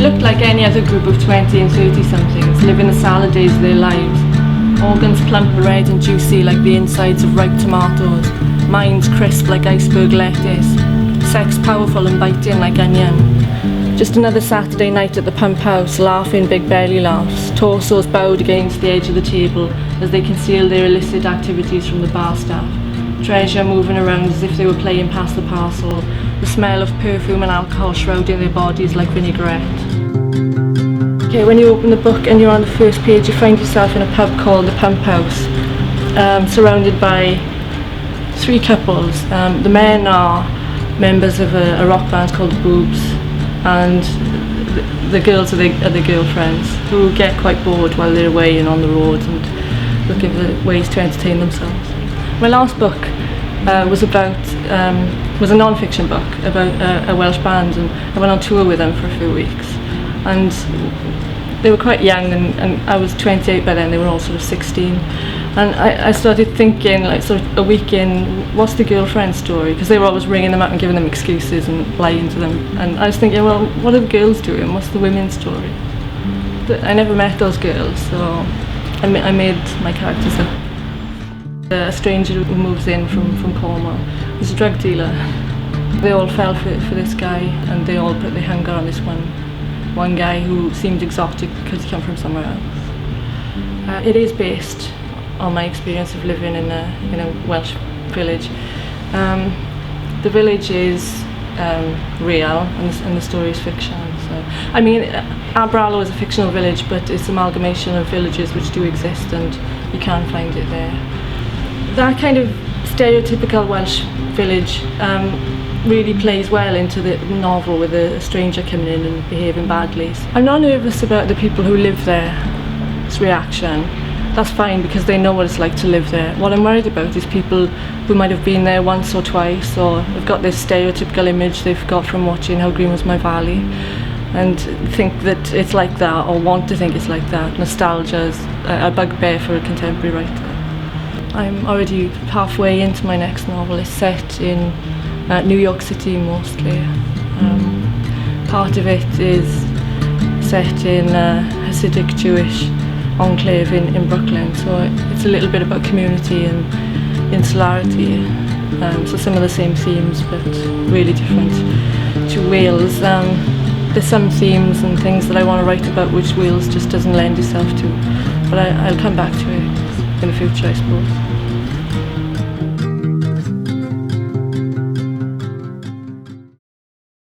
looked like any other group of 20 and 30-somethings, living the salad days of their lives. Organs plump, red and juicy like the insides of ripe tomatoes. Minds crisp like iceberg lettuce. Sex powerful and biting like onion. Just another Saturday night at the pump house, laughing big belly laughs. Torsos bowed against the edge of the table as they conceal their illicit activities from the bar staff. Treasure moving around as if they were playing past the parcel. The smell of perfume and alcohol shrouding their bodies like vinaigrette. Okay, when you open the book and you're on the first page, you find yourself in a pub called the Pump House, surrounded by three couples. The men are members of a rock band called the Boobs, and the girls are their girlfriends, who get quite bored while they're away and on the road and looking for ways to entertain themselves. My last book was a non-fiction book about a Welsh band, and I went on tour with them for a few weeks. And they were quite young, and I was 28 by then. They were all sort of 16. And I started thinking, like, sort of a week in, what's the girlfriend story? Because they were always ringing them up and giving them excuses and lying to them. And I was thinking, well, what are the girls doing? What's the women's story? I never met those girls, so I made my characters up. A stranger who moves in from Cornwall was a drug dealer. They all fell for this guy, and they all put their hunger on this one guy who seemed exotic because he came from somewhere else. It is based on my experience of living in a Welsh village. The village is real, and the story is fiction. So, I mean, Aberallo is a fictional village, but it's an amalgamation of villages which do exist, and you can find it there. That kind of stereotypical Welsh village really plays well into the novel, with a stranger coming in and behaving badly. I'm not nervous about the people who live there's reaction. That's fine, because they know what it's like to live there. What I'm worried about is people who might have been there once or twice, or have got this stereotypical image they've got from watching How Green Was My Valley, and think that it's like that, or want to think it's like that. Nostalgia is a bugbear for a contemporary writer. I'm already halfway into my next novel. It's set in New York City mostly. Part of it is set in a Hasidic Jewish enclave in Brooklyn, so it's a little bit about community and insularity. So some of the same themes, but really different to Wales. There's some themes and things that I want to write about which Wales just doesn't lend itself to, but I'll come back to it in the future, I suppose.